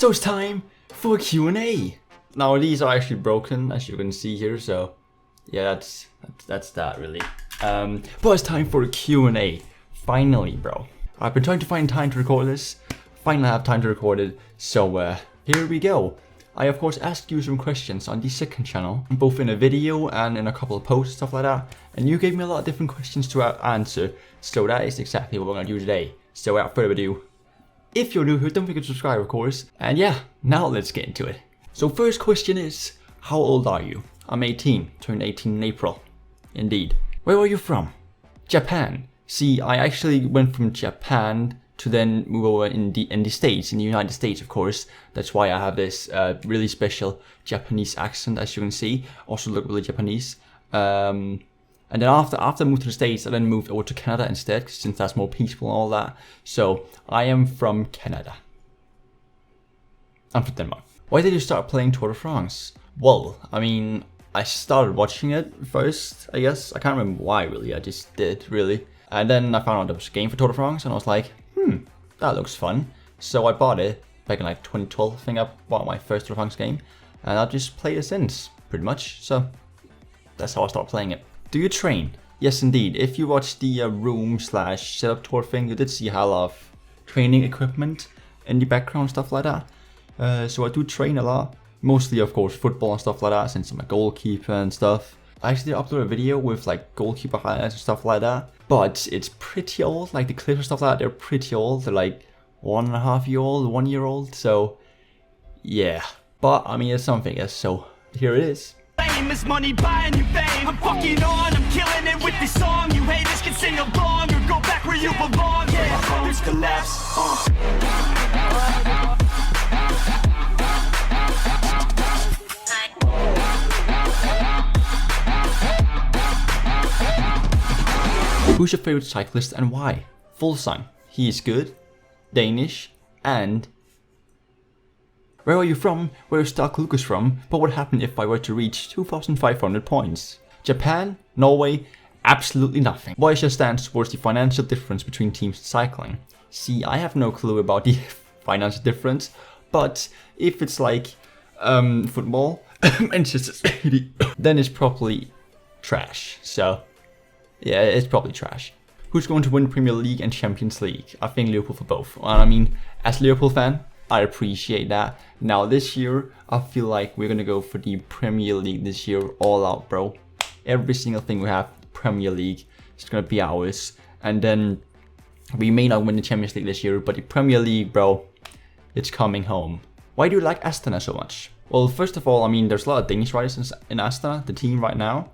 So it's time for Q&A. Now these are actually broken, as you can see here, so yeah, that's that really. But it's time for a Q&A. Finally, bro. I've been trying to find time to record this. Finally I have time to record it, so here we go. I of course asked you some questions on the second channel, both in a video and in a couple of posts, stuff like that. And you gave me a lot of different questions to answer, so that is exactly what we're gonna do today. So without further ado, if you're new here, don't forget to subscribe of course. And yeah, now let's get into it. So first question is, how old are you? I'm 18, turned 18 in April. Indeed. Where are you from? Japan. See, I actually went from Japan to then move over in the States, in the United States of course. That's why I have this really special Japanese accent, as you can see. Also look really Japanese. And then after I moved to the States, I then moved over to Canada instead, since that's more peaceful and all that. So I am from Canada. I'm from Denmark. Why did you start playing Tour de France? Well, I mean, I started watching it first, I guess. I can't remember why really, I just did really. And then I found out there was a game for Tour de France and I was like, that looks fun. So I bought it back in like 2012, I think I bought my first Tour de France game. And I've just played it since, pretty much. So that's how I started playing it. Do you train? Yes indeed. If you watch the room/setup tour thing, you did see a lot of training equipment in the background, stuff like that. So I do train a lot. Mostly of course football and stuff like that, since I'm a goalkeeper and stuff. I actually uploaded a video with like goalkeeper highlights and stuff like that. But it's pretty old, like the clips and stuff like that, they're pretty old. They're like 1.5 year old, 1 year old, so yeah. But I mean it's something, yes, so here it is. Is money buying you fame? I'm fucking on, I'm killing it with this song. You haters can sing along or go back where you belong. Yeah, my bones collapse. Who's your favorite cyclist and why? Full song. He is good, Danish, and where are you from? Where is Dark Lucas from? But what happened if I were to reach 2,500 points? Japan? Norway? Absolutely nothing. What is your stance towards the financial difference between teams in cycling? See, I have no clue about the financial difference, but if it's like football, Manchester City, then it's probably trash. So yeah, it's probably trash. Who's going to win Premier League and Champions League? I think Liverpool for both. I mean, as a Liverpool fan, I appreciate that. Now this year, I feel like we're gonna go for the Premier League this year, all out, bro. Every single thing we have, Premier League, is gonna be ours. And then we may not win the Champions League this year, but the Premier League, bro, it's coming home. Why do you like Astana so much? Well, first of all, I mean, there's a lot of Danish riders in Astana, the team right now.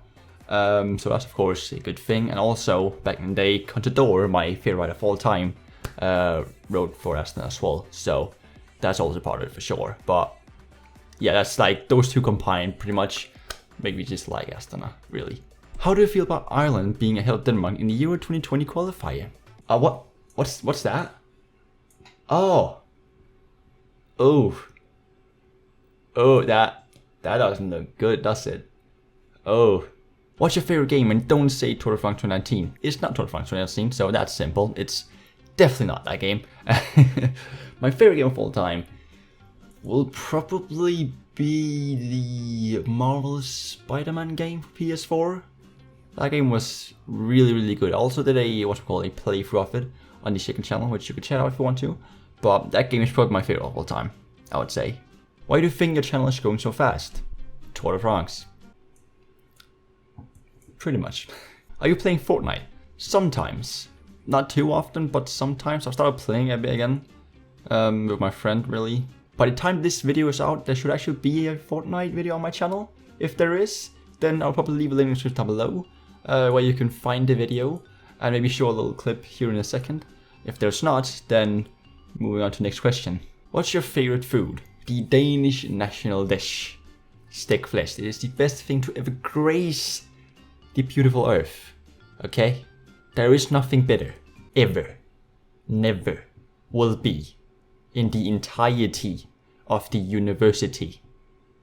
So that's of course a good thing. And also, back in the day, Contador, my favorite rider of all time, rode for Astana as well. So that's also part of it for sure. But yeah, that's like those two combined pretty much make me just like Astana, really. How do you feel about Ireland being ahead of Denmark in the Euro 2020 qualifier? What's that? Oh, that doesn't look good, does it? Oh. What's your favorite game? And don't say Tour de France 2019. It's not Tour de France 2019, so that's simple. It's definitely not that game. My favorite game of all time will probably be the Marvel Spider-Man game for PS4. That game was really, really good. I also did a playthrough of it on the second channel, which you could check out if you want to. But that game is probably my favorite of all time, I would say. Why do you think your channel is going so fast? Tour de France. Pretty much. Are you playing Fortnite? Sometimes. Not too often, but sometimes. I've started playing a bit again with my friend, really. By the time this video is out, there should actually be a Fortnite video on my channel. If there is, then I'll probably leave a link in the description down below where you can find the video and maybe show a little clip here in a second. If there's not, then moving on to the next question. What's your favorite food? The Danish national dish. Steak flesh. It is the best thing to ever grace the beautiful earth. Okay? There is nothing better, ever, never will be in the entirety of the university.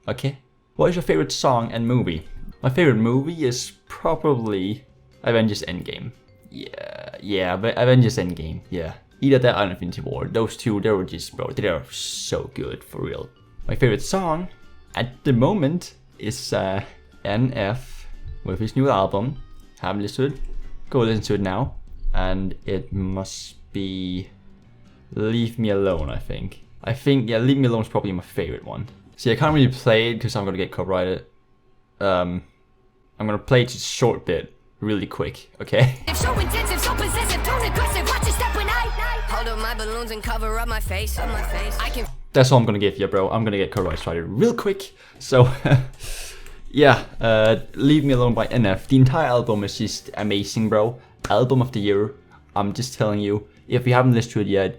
Okay? What is your favorite song and movie? My favorite movie is probably Avengers Endgame. Yeah, Avengers Endgame, yeah. Either that or Infinity War. Those two, they were just, bro, they are so good, for real. My favorite song at the moment is NF with his new album. Haven't listened to it. Go listen to it now. And it must be Leave Me Alone, I think. Yeah, Leave Me Alone is probably my favorite one. See, I can't really play it because I'm gonna get copyrighted. I'm gonna play just a short bit, really quick, okay? If so intensive, so possessive, tone aggressive, watch your step when I hold up my balloons and cover up my face, I can. That's all I'm gonna give you, bro. I'm gonna get copyright strike real quick. So, yeah, Leave Me Alone by NF. The entire album is just amazing, bro. Album of the year. I'm just telling you, if you haven't listened to it yet,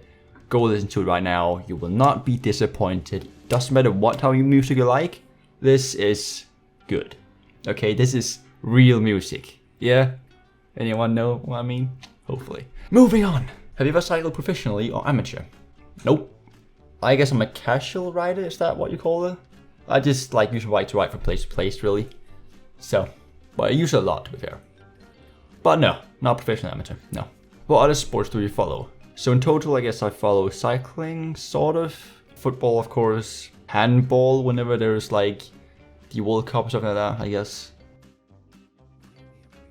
go listen to it right now. You will not be disappointed. Doesn't matter what type of music you like. This is good. Okay, this is real music. Yeah? Anyone know what I mean? Hopefully. Moving on. Have you ever cycled professionally or amateur? Nope. I guess I'm a casual rider, is that what you call it? I just like use a bike to ride from place to place, really. So, but I use it a lot, to be fair. But no, not professional amateur, no. What other sports do you follow? So in total, I guess I follow cycling, sort of. Football, of course. Handball, whenever there's like the World Cup or something like that, I guess.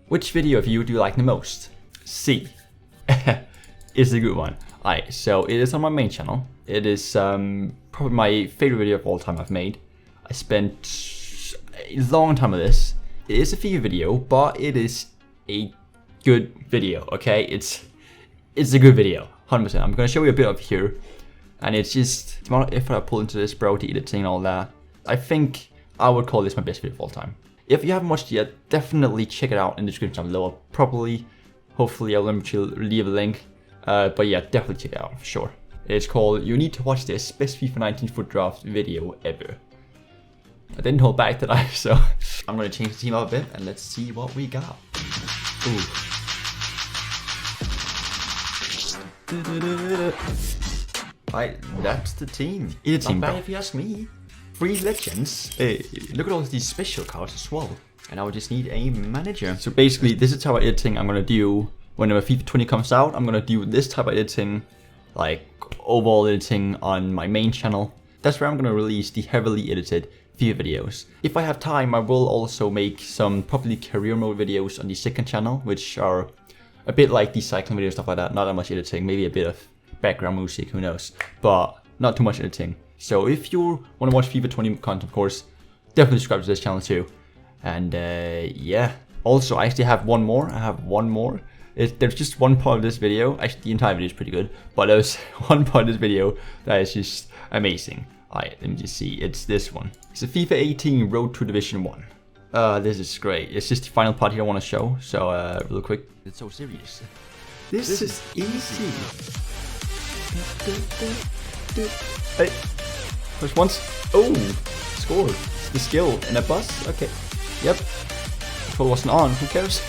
Which video of you do you like the most? C. Is a good one. Alright, so it is on my main channel. It is probably my favorite video of all time I've made. I spent a long time on this. It is a FIFA video, but it is a good video, okay? It's a good video, 100%. I'm gonna show you a bit of here. And it's just, the amount of effort I pull into this, bro, the editing and all that. I think I would call this my best video of all time. If you haven't watched it yet, definitely check it out in the description down below. Hopefully I'll remember to leave a link. But yeah, definitely check it out, for sure. It's called You Need to Watch This Best FIFA 19 Foot Draft Video Ever. I didn't hold back today, so I'm gonna change the team up a bit and let's see what we got. Ooh. Right, that's the team. It's not bad if you ask me. 3 legends. Hey, look at all these special cards as well. And I would just need a manager. So basically, this is the type of editing I'm gonna do whenever FIFA 20 comes out. I'm gonna do this type of editing, like overall editing on my main channel. That's where I'm gonna release the heavily edited FIFA videos. If I have time, I will also make some probably career mode videos on the second channel, which are a bit like the cycling videos, stuff like that. Not that much editing, maybe a bit of background music, who knows, but not too much editing. So if you want to watch FIFA 20 content, of course, definitely subscribe to this channel too. And yeah, also I actually have one more. There's just one part of this video, actually the entire video is pretty good, but there's one part of this video that is just amazing. Alright, let me just see, it's this one. It's a FIFA 18 Road to Division 1. This is great. It's just the final part here I want to show, so real quick. It's so serious. This is easy. Hey, push once. Oh, scored. It's the skill in a bus. Okay. Yep. Control wasn't on. Who cares?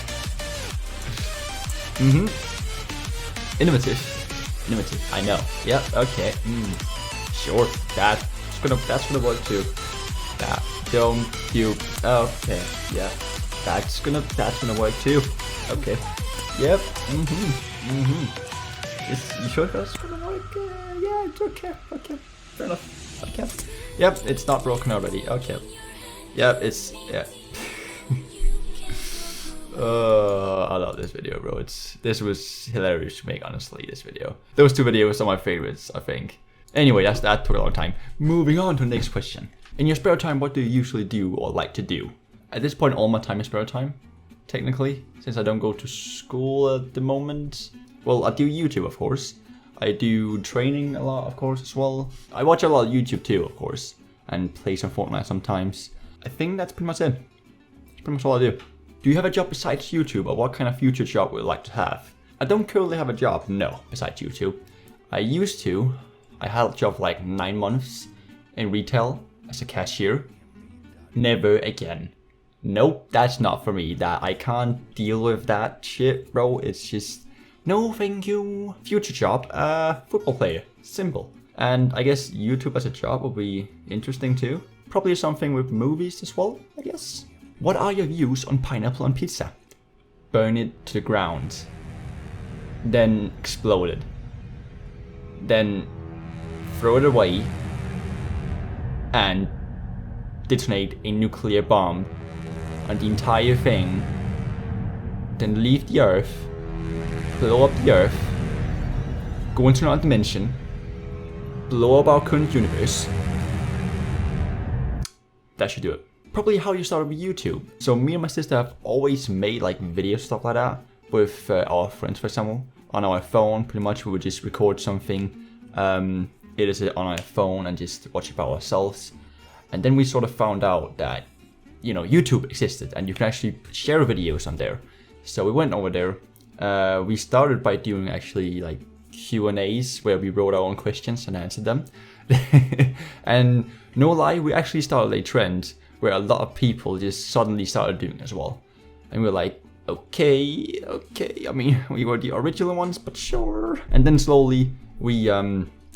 Innovative. I know. Yep. Okay. Sure. That's gonna work too. That don't you? Okay. Yeah. That's gonna work too. Okay. Yep. You sure that's gonna work? Yeah, it's okay. Okay, fair enough. Okay. Yep, it's not broken already. Okay. Yep, it's yeah. I love this video, bro. This was hilarious to make, honestly. This video. Those 2 videos are my favorites, I think. Anyway, that took a long time. Moving on to the next question. In your spare time, what do you usually do or like to do? At this point, all my time is spare time, technically, since I don't go to school at the moment. Well, I do YouTube, of course. I do training a lot, of course, as well. I watch a lot of YouTube too, of course, and play some Fortnite sometimes. I think that's pretty much it. That's pretty much all I do. Do you have a job besides YouTube, or what kind of future job would you like to have? I don't currently have a job, no, besides YouTube. I used to. I had a job for like 9 months in retail as a cashier. Never again. Nope, that's not for me. That I can't deal with that shit, bro. It's just no thank you. Future job, football player. Simple. And I guess YouTube as a job would be interesting too. Probably something with movies as well, I guess. What are your views on pineapple on pizza? Burn it to the ground. Then explode it. then throw it away and detonate a nuclear bomb on the entire thing, then leave the Earth, blow up the Earth, go into another dimension, blow up our current universe. That should do it. Probably how you started with YouTube. So me and my sister have always made like video stuff like that with our friends, for example, on our phone. Pretty much we would just record something, it is on our phone and just watch it by ourselves. And then we sort of found out that, you know, YouTube existed and you can actually share videos on there. So we went over there. We started by doing actually like Q&As where we wrote our own questions and answered them. And no lie, we actually started a trend where a lot of people just suddenly started doing it as well. And we were like, okay, I mean, we were the original ones, but sure. And then slowly we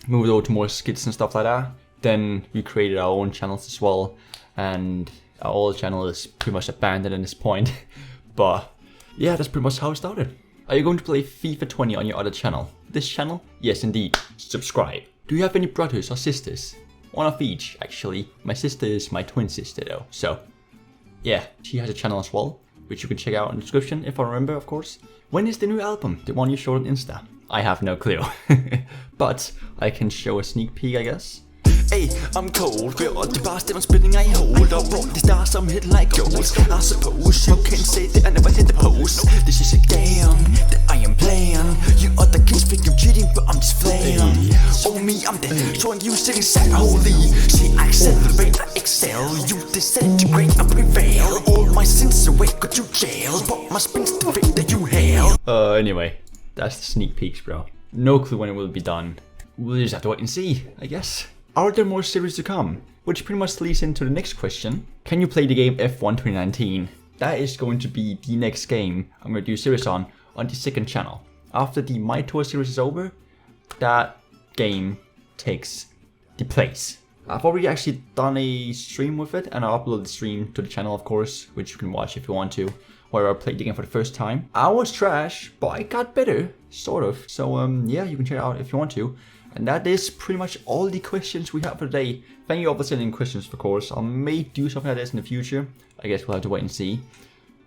moved over to more skits and stuff like that. Then we created our own channels as well. And our old channel is pretty much abandoned at this point. But yeah, that's pretty much how it started. Are you going to play FIFA 20 on your other channel? This channel? Yes, indeed. Subscribe. Do you have any brothers or sisters? One of each, actually. My sister is my twin sister though, so yeah, she has a channel as well, which you can check out in the description if I remember, of course. When is the new album? The one you showed on Insta? I have no clue, but I can show a sneak peek, I guess. Hey, I'm cold, we're on the bar, still I'm spinning, I hold up, rock the stars, I'm hitting like goals. I suppose you can say that I never hit the post. This is a game that I am playing. You other kids think I'm cheating, but I'm just playing. Oh me, I'm the one you sitting sad, holy. See, I accelerate, I excel. You disintegrate, I prevail. All my sins away, got you jail. But my spins to fit that you hail. Anyway, that's the sneak peeks, bro. No clue when it will be done. We'll just have to wait and see, I guess. Are there more series to come? Which pretty much leads into the next question. Can you play the game F1 2019? That is going to be the next game I'm going to do a series on the second channel. After the My Tour series is over, that game takes the place. I've already actually done a stream with it, and I uploaded the stream to the channel, of course, which you can watch if you want to, where I played the game for the first time. I was trash, but I got better, sort of. So yeah, you can check it out if you want to. And that is pretty much all the questions we have for today. Thank you all for sending questions, of course. I may do something like this in the future. I guess we'll have to wait and see.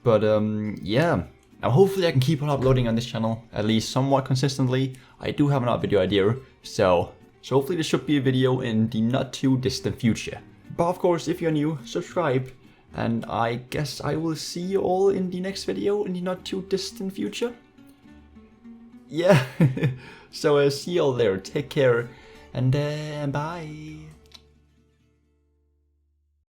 But yeah. Now hopefully I can keep on uploading on this channel, at least somewhat consistently. I do have another video idea, so hopefully there should be a video in the not too distant future. But of course, if you're new, subscribe. And I guess I will see you all in the next video in the not too distant future. Yeah. So see you all there, take care, and bye.